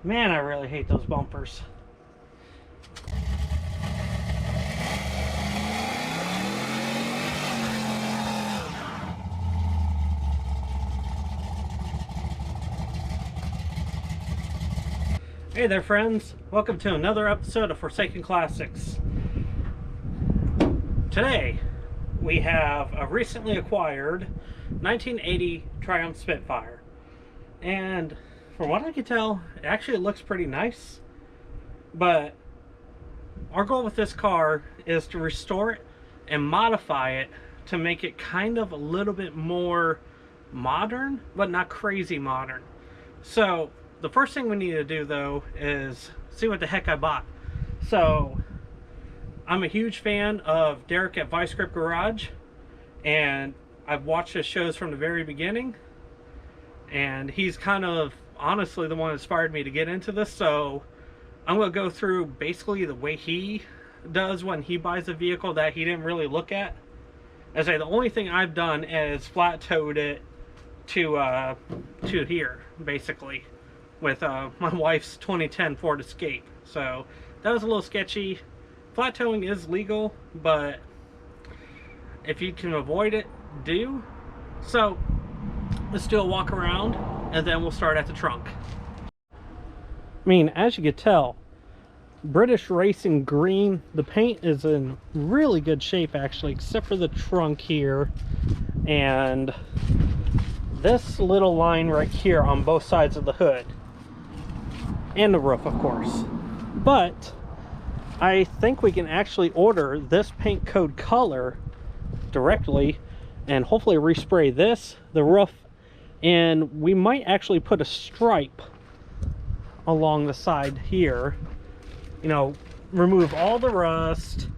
Man, I really hate those bumpers. Hey there friends, welcome to another episode of Forsaken Classics. Today we have a recently acquired 1980 Triumph Spitfire, and from what I can tell it actually looks pretty nice, but our goal with this car is to restore it and modify it to make it kind of a little bit more modern, but not crazy modern. So the first thing we need to do though is see what the heck I bought. So I'm a huge fan of Derek at Vice Grip Garage, and I've watched his shows from the very beginning, and he's kind of honestly the one that inspired me to get into this. So I'm going to go through basically the way he does when he buys a vehicle that he didn't really look at. As I say, the only thing I've done is flat towed it to here basically, with my wife's 2010 Ford Escape. So that was a little sketchy. Flat towing is legal, but if you can avoid it, do. So let's do a walk around and then we'll start at the trunk. I mean, as you can tell, British Racing green. The paint is in really good shape actually, except for the trunk here and this little line right here on both sides of the hood. And the roof, of course. But I think we can actually order this paint code color directly and hopefully respray this, the roof, and we might actually put a stripe along the side here. You know, remove all the rust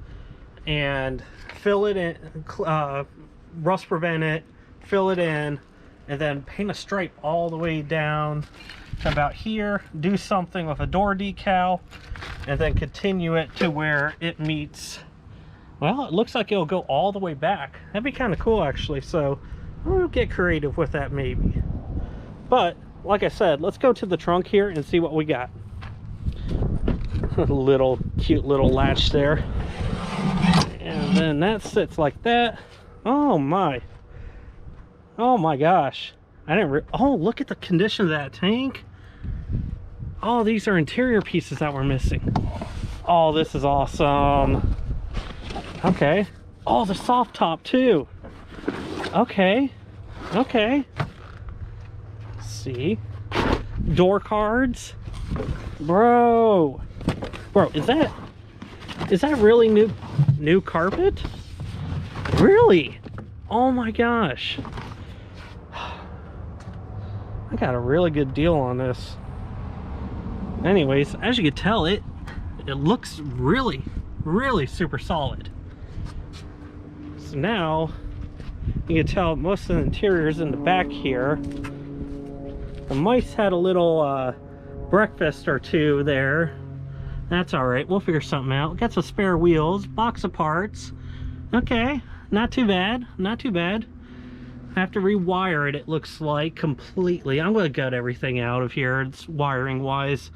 and fill it in, rust prevent it, fill it in, and then paint a stripe all the way down about here, do something with a door decal, and then continue it to where it meets. Well, it looks like it'll go all the way back. That'd be kind of cool actually, so we'll get creative with that maybe. But like I said, let's go to the trunk here and see what we got. Little cute little latch there, and then that sits like that. Oh my gosh, I didn't oh, look at the condition of that tank. Oh, these are interior pieces that we're missing. Oh, this is awesome. Okay. Oh, the soft top too. Okay. Okay. Let's see. Door cards. Bro, is that really new carpet? Really? Oh my gosh. I got a really good deal on this. Anyways, as you can tell, it looks really super solid. So now you can tell most of the interiors in the back here. The mice had a little breakfast or two there. That's all right, we'll figure something out. Got some spare wheels, box of parts. Okay, not too bad, not too bad. I have to rewire it, it looks like, completely. I'm going to gut everything out of here. It's wiring wise.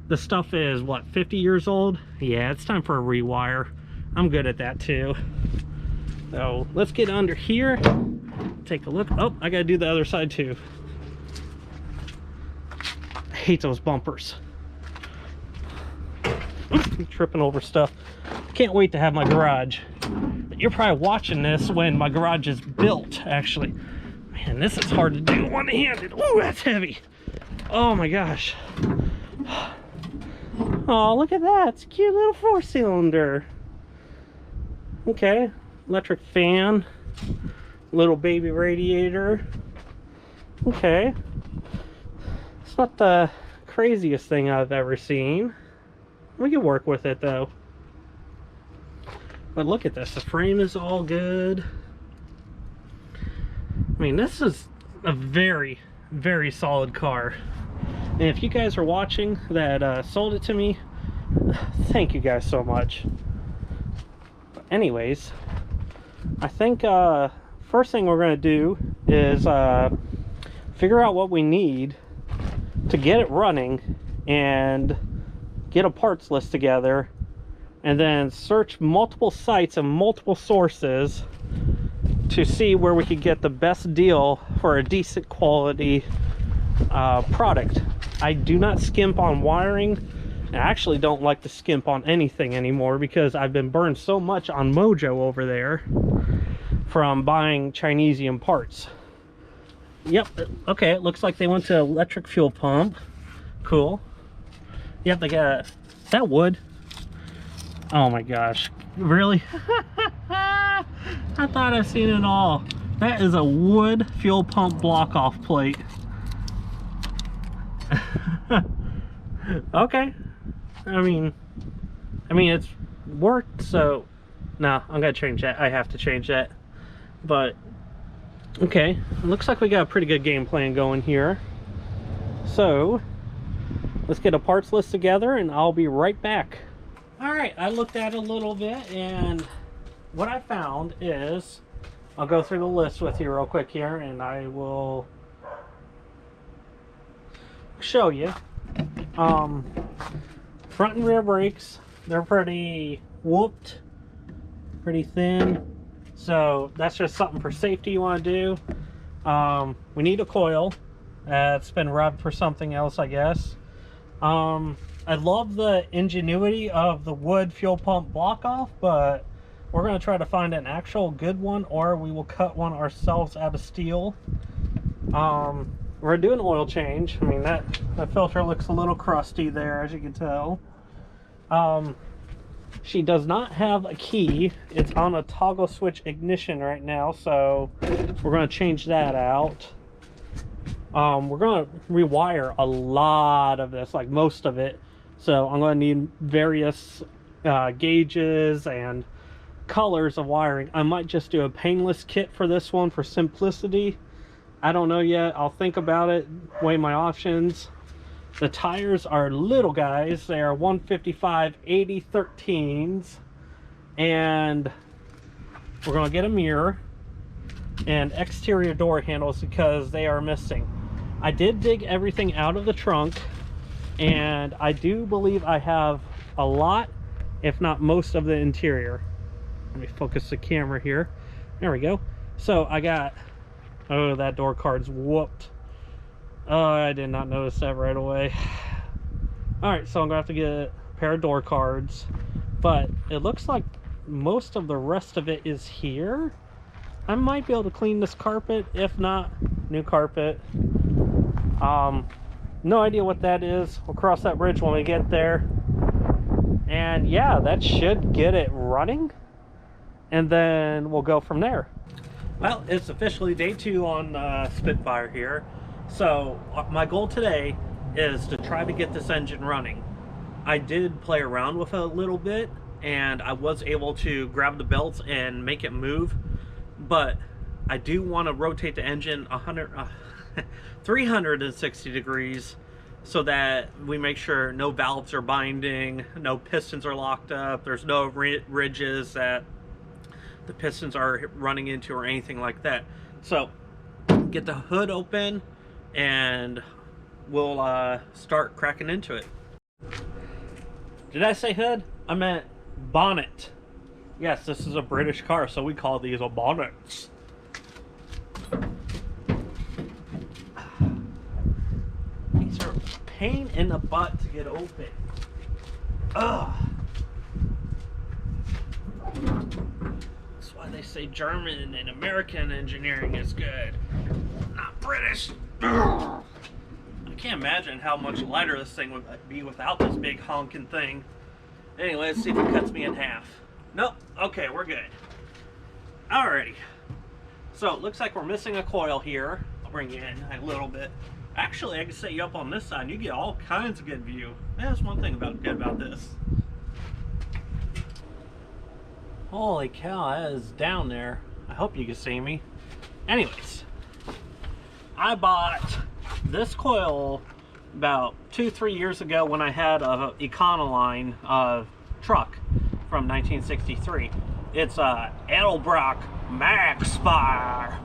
The stuff is, what, 50 years old? Yeah, it's time for a rewire. I'm good at that too. So let's get under here, take a look. Oh, I got to do the other side too. I hate those bumpers. I'm tripping over stuff. Can't wait to have my garage. You're probably watching this when my garage is built, actually. Man, this is hard to do one-handed. Ooh, that's heavy. Oh my gosh. Oh, look at that. It's a cute little 4-cylinder. Okay. Electric fan. Little baby radiator. Okay. It's not the craziest thing I've ever seen. We can work with it though. But look at this, the frame is all good. I mean, this is a very solid car. And if you guys are watching that sold it to me, thank you guys so much. But anyways, I think first thing we're going to do is figure out what we need to get it running and get a parts list together, and then search multiple sites and multiple sources to see where we could get the best deal for a decent quality product. I do not skimp on wiring. I actually don't like to skimp on anything anymore because I've been burned so much on Mojo over there from buying Chinesium parts. Yep, okay, it looks like they went to electric fuel pump. Cool. Yep, they got that wood. Oh my gosh, really? I thought I've seen it all. That is a wood fuel pump block off plate. Okay. I mean it's worked, so no, I'm gonna change that. I have to change that. But okay, it looks like we got a pretty good game plan going here. So let's get a parts list together and I'll be right back. All right, I looked at it a little bit, and what I found is, I'll go through the list with you real quick here, and I will show you. Front and rear brakes, they're pretty whooped, pretty thin, so that's just something for safety you want to do. We need a coil that's been rubbed for something else, I guess. I love the ingenuity of the wood fuel pump block off, but we're going to try to find an actual good one, or we will cut one ourselves out of steel. We're doing an oil change. I mean, that filter looks a little crusty there, as you can tell. She does not have a key. It's on a toggle switch ignition right now, so we're going to change that out. We're going to rewire a lot of this, like most of it. So I'm going to need various gauges and colors of wiring. I might just do a painless kit for this one for simplicity. I don't know yet. I'll think about it, weigh my options. The tires are little guys. They are 155 80/13s, and we're going to get a mirror and exterior door handles because they are missing. I did dig everything out of the trunk, and I do believe I have a lot, if not most, of the interior. Let me focus the camera here. There we go. So I got, oh, that door card's whooped. Oh, I did not notice that right away. All right, so I'm gonna have to get a pair of door cards, but it looks like most of the rest of it is here. I might be able to clean this carpet. If not, new carpet. No idea what that is. We'll cross that bridge when we get there. And yeah, that should get it running, and then we'll go from there. Well, it's officially day 2 on Spitfire here. So my goal today is to try to get this engine running. I did play around with it a little bit, and I was able to grab the belts and make it move, but I do want to rotate the engine 360 degrees so that we make sure no valves are binding, no pistons are locked up, there's no ridges that the pistons are running into or anything like that. So get the hood open and we'll start cracking into it. Did I say hood? I meant bonnet. Yes, this is a British car, so we call these bonnets. These are a pain in the butt to get open. Ugh. That's why they say German and American engineering is good, not British. Ugh. I can't imagine how much lighter this thing would be without this big honking thing. Anyway, let's see if it cuts me in half. Nope. Okay, we're good. Alrighty. So it looks like we're missing a coil here. I'll bring you in a little bit. Actually, I can set you up on this side and you get all kinds of good view. That's one thing good about this. Holy cow, that is down there. I hope you can see me. Anyways, I bought this coil about 2-3 years ago when I had a Econoline truck from 1963. It's a Edelbrock Max Fire.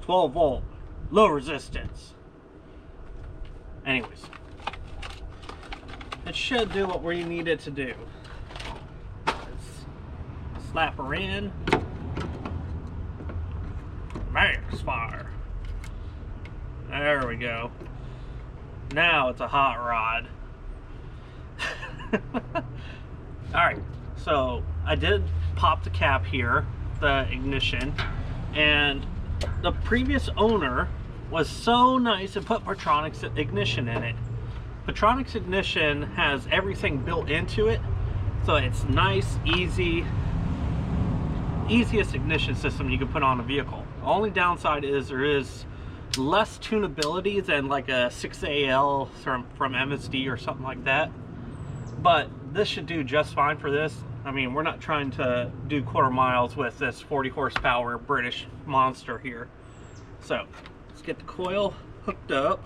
12 volt, low resistance. Anyways, it should do what we need it to do. Let's slap her in. Max fire. There we go. Now it's a hot rod. Alright, so I did pop the cap here, the ignition, and the previous owner was so nice and put Petronix ignition in it. Petronix ignition has everything built into it, so it's nice, easiest ignition system you can put on a vehicle. The only downside is there is less tunability than like a 6AL from MSD or something like that, but this should do just fine for this. I mean, we're not trying to do quarter miles with this 40 horsepower British monster here. So let's get the coil hooked up.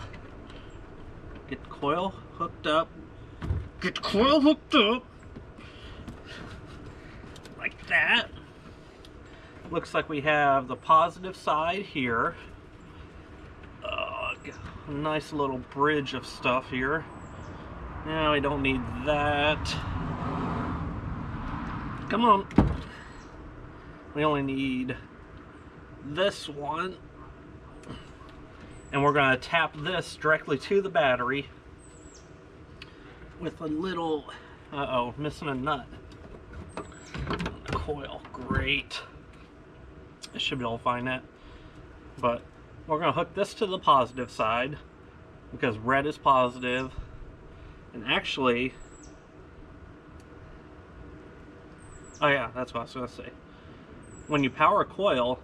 Get the coil hooked up. Get the coil hooked up. Like that. Looks like we have the positive side here. A nice little bridge of stuff here. Now we don't need that. Come on. We only need this one. And we're going to tap this directly to the battery with a little, uh-oh, missing a nut. The coil, great. I should be able to find that. But we're going to hook this to the positive side because red is positive. And actually, oh yeah, that's what I was going to say. When you power a coil,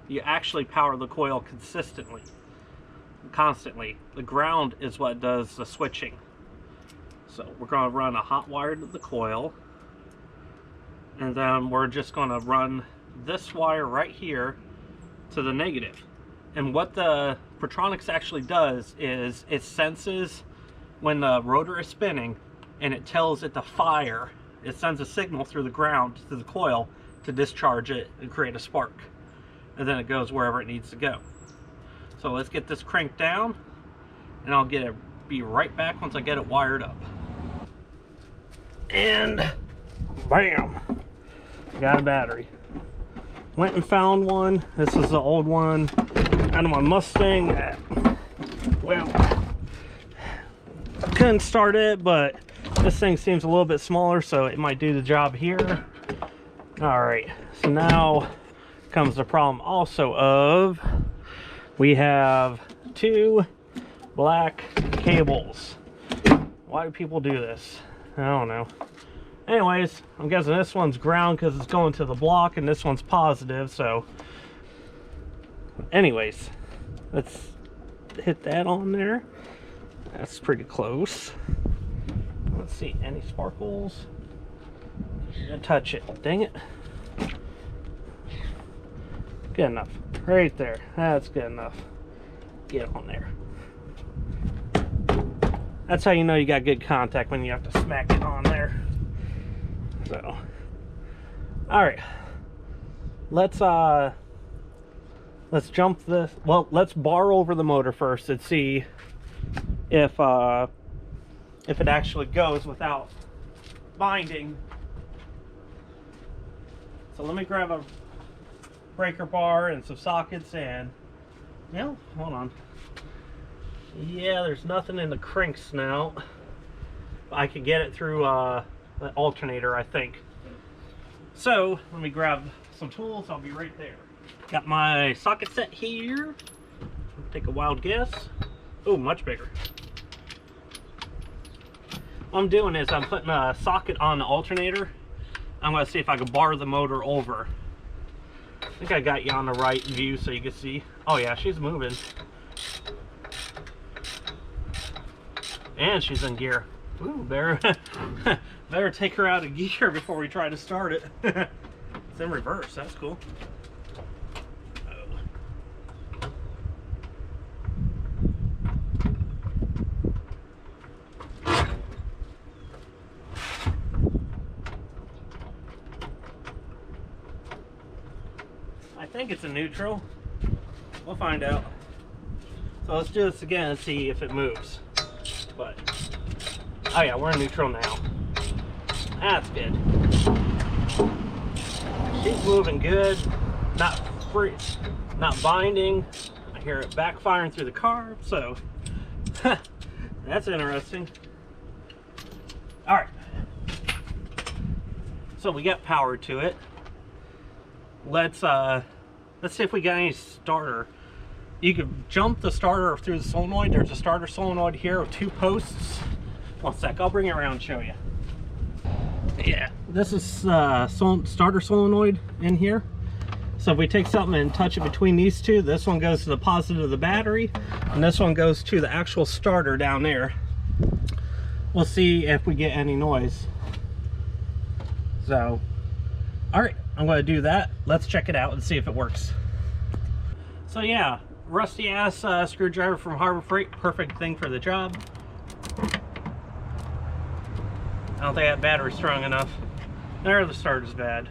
you actually power the coil constantly. The ground is what does the switching. So we're going to run a hot wire to the coil, and then we're just going to run this wire right here to the negative. And what the Petronix actually does is it senses when the rotor is spinning and it tells it to fire. It sends a signal through the ground to the coil to discharge it and create a spark, and then it goes wherever it needs to go. So let's get this cranked down, and I'll be right back once I get it wired up. And bam, got a battery. Went and found one. This is the old one out of my Mustang. Well, couldn't start it, but this thing seems a little bit smaller, so it might do the job here. All right, so now comes the problem also of we have two black cables. Why do people do this? I don't know. Anyways, I'm guessing this one's ground because it's going to the block, and this one's positive. So anyways, let's hit that on there. That's pretty close. Let's see, any sparkles? Touch it. Dang it. Good enough. Right there. That's good enough. Get on there. That's how you know you got good contact, when you have to smack it on there. So, all right. Let's jump this. Well, let's bar over the motor first and see if it actually goes without binding. So let me grab a breaker bar and some sockets, and well, hold on. Yeah, there's nothing in the crank snout. I could get it through the alternator, I think. So let me grab some tools. I'll be right there. Got my socket set here. Take a wild guess. Oh, much bigger. What I'm doing is I'm putting a socket on the alternator. I'm going to see if I can bar the motor over. I think I got you on the right view so you can see. Oh yeah, she's moving. And she's in gear. Ooh, better take her out of gear before we try to start it. It's in reverse, that's cool. I think it's a neutral. We'll find out. So let's do this again and see if it moves. Oh yeah, we're in neutral now. That's good. She's moving good. Not free, not binding. I hear it backfiring through the car, so that's interesting. All right. So we got power to it. Let's see if we got any starter. You could jump the starter through the solenoid. There's a starter solenoid here with 2 posts. One sec, I'll bring it around and show you. Yeah, this is starter solenoid in here. So if we take something and touch it between these two, this one goes to the positive of the battery, and this one goes to the actual starter down there. We'll see if we get any noise. So, all right, I'm going to do that. Let's check it out and see if it works. So yeah, rusty ass screwdriver from Harbor Freight, perfect thing for the job. I don't think that battery's strong enough. There, the starter's bad.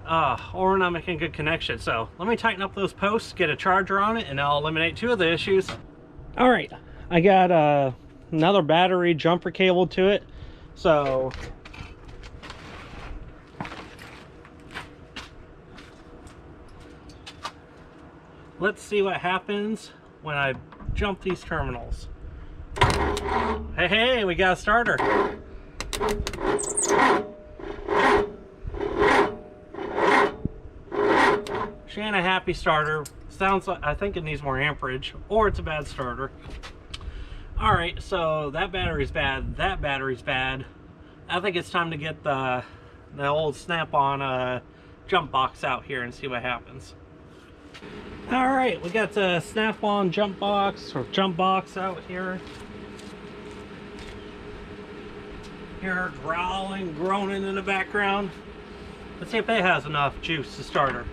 Or we're not making good connection. So let me tighten up those posts, get a charger on it, and I'll eliminate 2 of the issues. All right, I got another battery jumper cable to it. So let's see what happens when I jump these terminals. Hey, we got a starter. She ain't a happy starter. Sounds like, I think it needs more amperage, or it's a bad starter. All right, so that battery's bad, that battery's bad. I think it's time to get the old snap-on jump box out here and see what happens. All right, we got the snap-on jump box out here. Hear her growling, groaning in the background. Let's see if it has enough juice to start her.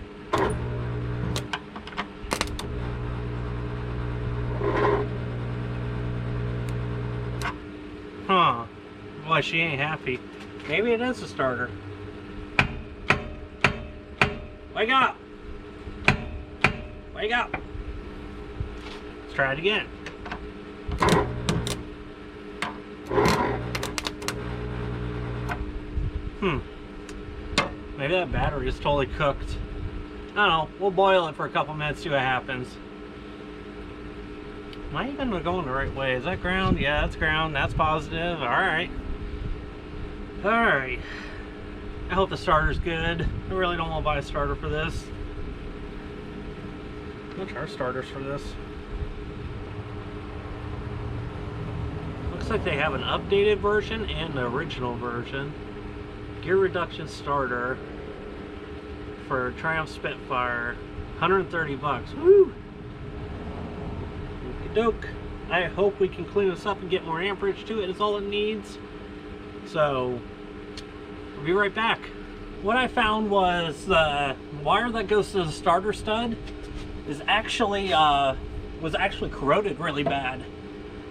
Huh. Boy, she ain't happy. Maybe it is a starter. Wake up! Wake up! Let's try it again. Maybe that battery is totally cooked. I don't know. We'll boil it for a couple minutes, see what happens. Am I even going the right way? Is that ground? Yeah, that's ground. That's positive. Alright. Alright. I hope the starter's good. I really don't want to buy a starter for this. How much are starters for this? Looks like they have an updated version and the original version. Gear reduction starter for Triumph Spitfire, 130 bucks. Woo! Okey-doke. I hope we can clean this up and get more amperage to it. It's all it needs. So, I'll be right back. What I found was the wire that goes to the starter stud is actually was actually corroded really bad.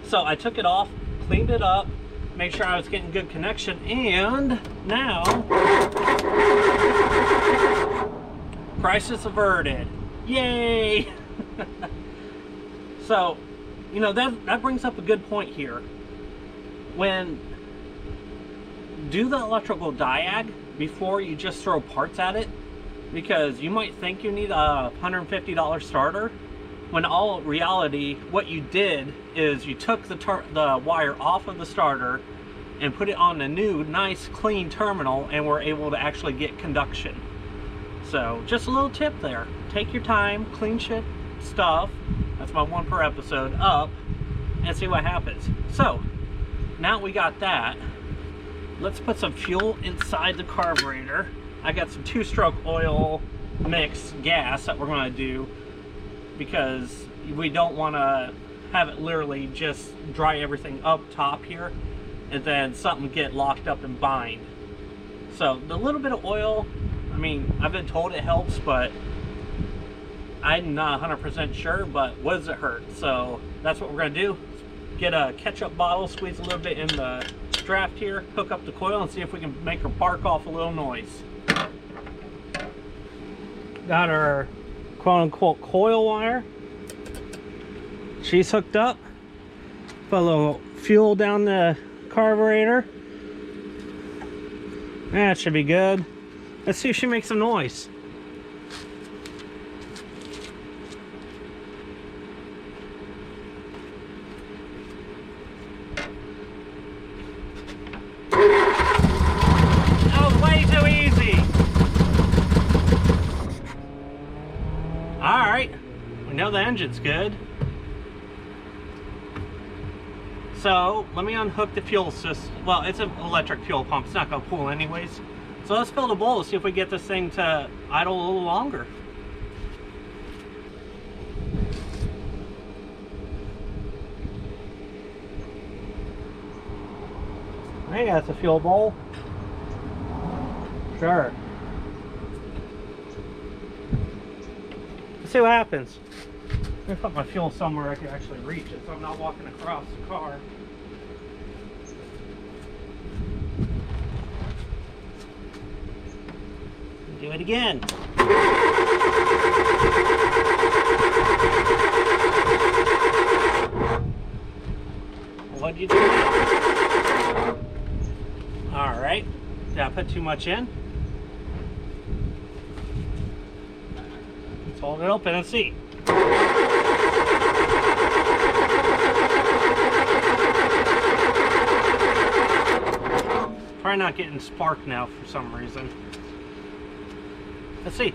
So I took it off, cleaned it up, made sure I was getting good connection, and now crisis averted. Yay! So, you know, that brings up a good point here. When do the electrical diag before you just throw parts at it, because you might think you need a $150 starter, when all reality what you did is you took the wire off of the starter and put it on the new nice clean terminal and were able to actually get conduction. So just a little tip there, take your time, clean shit stuff, that's my one per episode, up and see what happens. So now we got that, let's put some fuel inside the carburetor. I got some 2-stroke oil mix gas that we're going to do, because we don't want to have it literally just dry everything up top here and then something get locked up and bind. So the little bit of oil, I mean, I've been told it helps, but I'm not 100% sure, but what does it hurt? So that's what we're going to do. Get a ketchup bottle, squeeze a little bit in the draft here, hook up the coil and see if we can make her bark off a little noise. Got our quote-unquote coil wire. She's hooked up. Put a little fuel down the carburetor. That should be good. Let's see if she makes some noise. That was way too easy. All right, we know the engine's good. So let me unhook the fuel system. Well, it's an electric fuel pump. It's not going to pull anyways. So let's fill the bowl and see if we get this thing to idle a little longer. Hey, that's a fuel bowl. Sure. Let's see what happens. I'm gonna put my fuel somewhere I can actually reach it, so I'm not walking across the car. Do it again. What'd you do? All right. Did I put too much in? Let's hold it open and see. Probably not getting spark now for some reason. Let's see.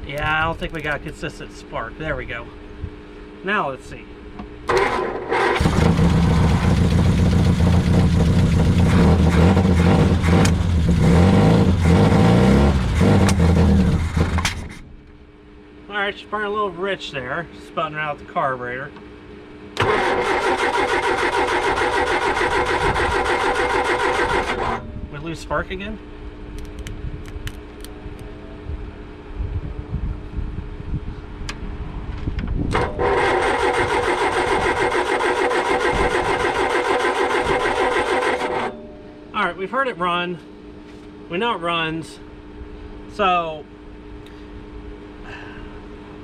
Yeah, I don't think we got a consistent spark. There we go. Now let's see. Alright, she's burning a little rich there. Sputting out the carburetor. We lose spark again? Alright, we've heard it run. We know it runs. So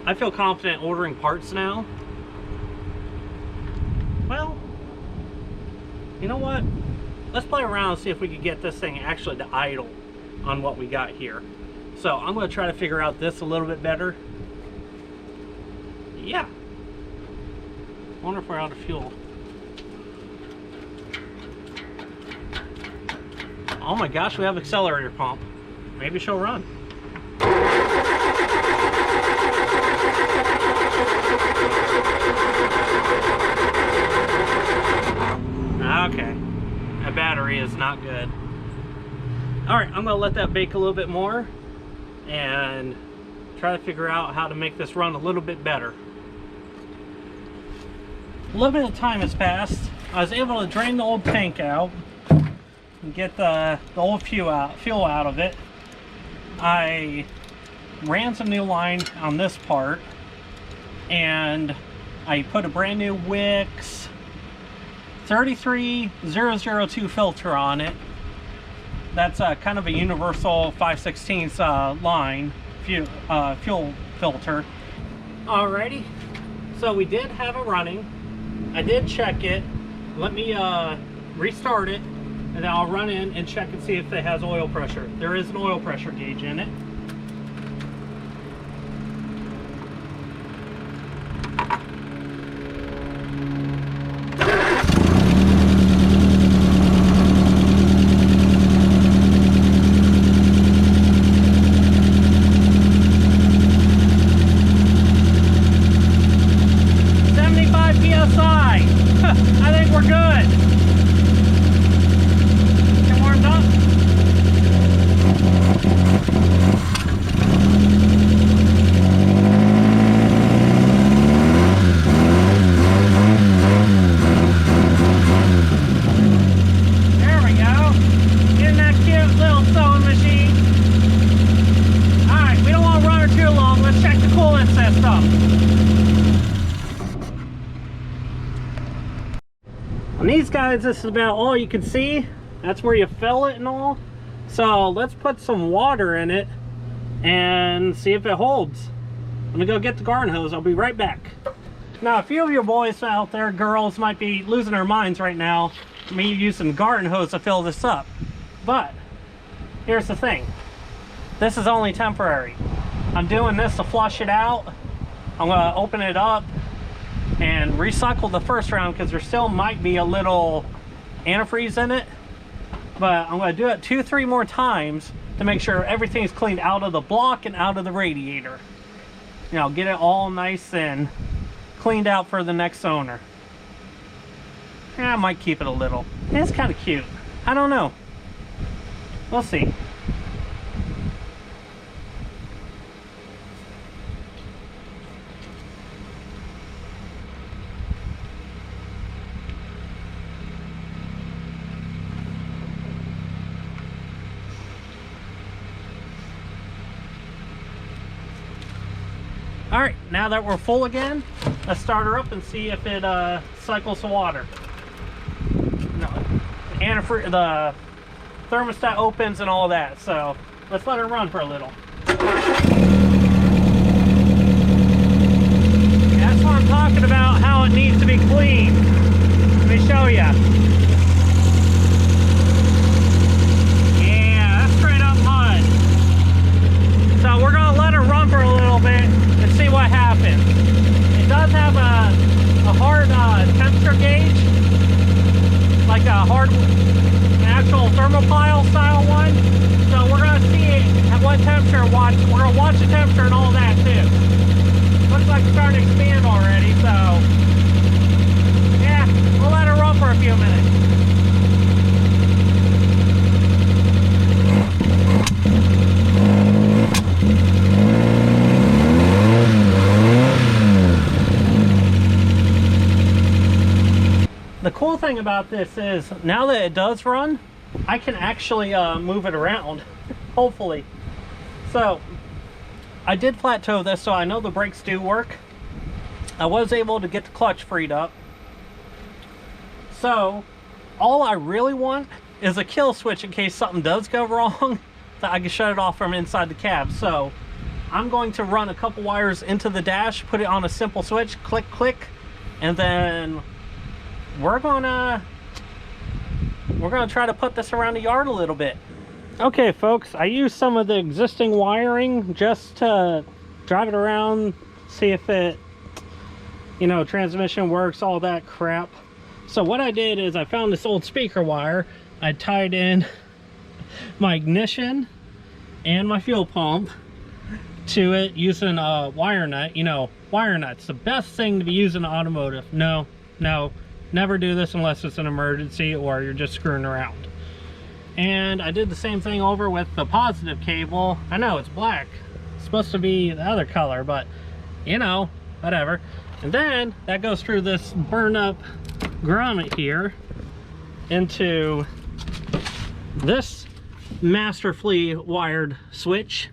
I feel confident ordering parts now. Well, you know what? Let's play around and see if we can get this thing actually to idle on what we got here. So I'm going to try to figure out this a little bit better. Yeah. I wonder if we're out of fuel. Oh my gosh, we have accelerator pump. Maybe she'll run. Okay, that battery is not good. Alright, I'm going to let that bake a little bit more and try to figure out how to make this run a little bit better. A little bit of time has passed. I was able to drain the old tank out and get the old fuel out of it. I ran some new line on this part and I put a brand new Wix 33002 filter on it. That's kind of a universal 5/16 line fuel filter. Alrighty, so we did have it running. I did check it. Let me restart it and then I'll run in and check and see if it has oil pressure. There is an oil pressure gauge in it. On these guys, this is about all you can see. That's where you fill it and all. So let's put some water in it and see if it holds. Let me go get the garden hose. I'll be right back. Now, a few of you boys out there, girls, might be losing their minds right now, me using garden hose to fill this up. But, here's the thing. This is only temporary. I'm doing this to flush it out. I'm going to open it up and recycle the first round because there still might be a little antifreeze in it. But I'm going to do it 2-3 more times to make sure everything's cleaned out of the block and out of the radiator. You know, get it all nice and cleaned out for the next owner. Yeah, I might keep it a little. It's kind of cute. I don't know. We'll see. Alright, now that we're full again, let's start her up and see if it cycles the water. No, the thermostat opens and all that, so let's let her run for a little. That's what I'm talking about, how it needs to be cleaned. Let me show you. Yeah, that's straight up mud. So we're going to let her run for a little bit and see what happens. It does have a hard temperature gauge, like a hard, an actual thermopile style one. So we're going to see at what temperature. We're going to watch the temperature and all that too. Looks like it's starting to expand already, so yeah, we'll let her run for a few minutes. The cool thing about this is, now that it does run, I can actually move it around, hopefully. So, I did flat toe this, so I know the brakes do work. I was able to get the clutch freed up. So, all I really want is a kill switch in case something does go wrong, that I can shut it off from inside the cab. So, I'm going to run a couple wires into the dash, put it on a simple switch, click, click, and then we're gonna try to put this around the yard a little bit. Okay folks, I used some of the existing wiring just to drive it around, see if it, you know, transmission works, all that crap. So what I did is I found this old speaker wire. I tied in my ignition and my fuel pump to it using a wire nut. You know, wire nuts, the best thing to be using in automotive. No, never do this unless it's an emergency or you're just screwing around. And I did the same thing over with the positive cable. I know it's black, it's supposed to be the other color, but you know, whatever. And then that goes through this burn up grommet here into this master flea wired switch.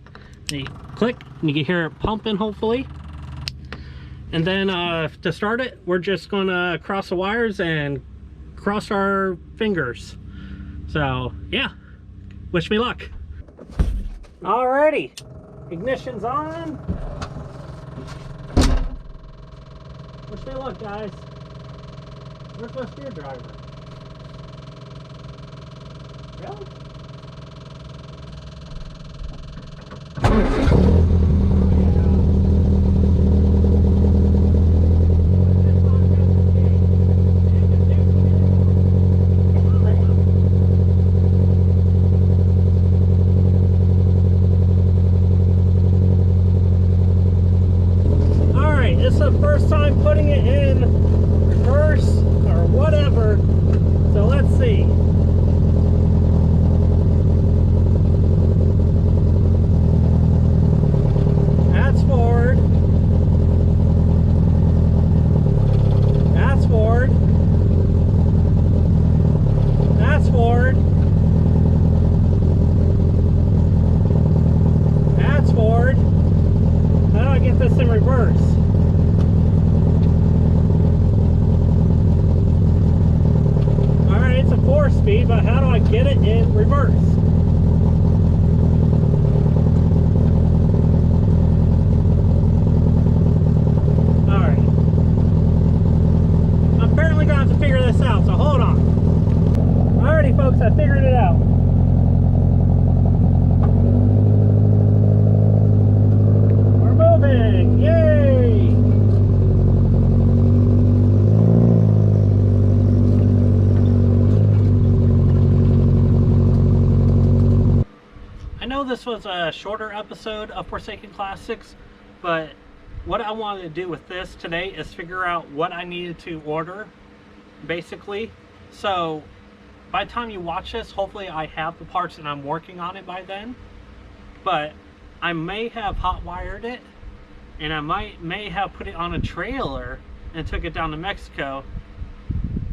You click and you can hear it pumping, hopefully. And then to start it, we're just gonna cross the wires and cross our fingers. So yeah, wish me luck. Alrighty, ignition's on. Wish me luck, guys. Where's my screwdriver? Really? It's the first time putting it in reverse or whatever, so let's see. That's forward. That's forward. That's forward. That's forward. How do I get this in reverse? It's a 4-speed, but how do I get it in reverse? Alright. this was a shorter episode of Forsaken Classics, but what I wanted to do with this today is figure out what I needed to order, basically. So by the time you watch this, hopefully I have the parts and I'm working on it by then. But I may have hot wired it, and I may have put it on a trailer and took it down to Mexico,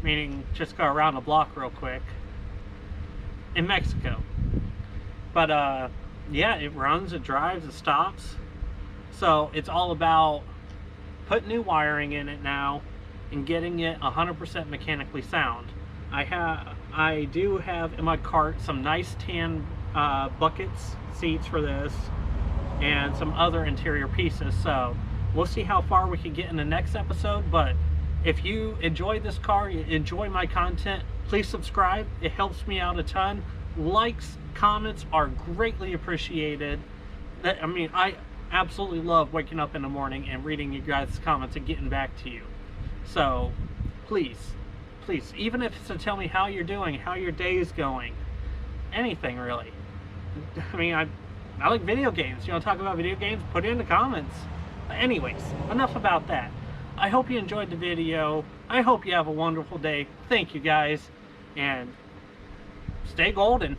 meaning just go around the block real quick in Mexico. But yeah, it runs, it drives, it stops. So it's all about putting new wiring in it now and getting it 100% mechanically sound. I do have in my cart some nice tan buckets, seats for this, and some other interior pieces. So we'll see how far we can get in the next episode. But if you enjoy this car, you enjoy my content, please subscribe. It helps me out a ton. Likes, comments are greatly appreciated. I mean, I absolutely love waking up in the morning and reading you guys' comments and getting back to you. So please, even if it's to tell me how you're doing, how your day is going, anything really. I mean, I like video games. You want to talk about video games? Put it in the comments. Anyways, enough about that. I hope you enjoyed the video. I hope you have a wonderful day. Thank you guys, and stay golden.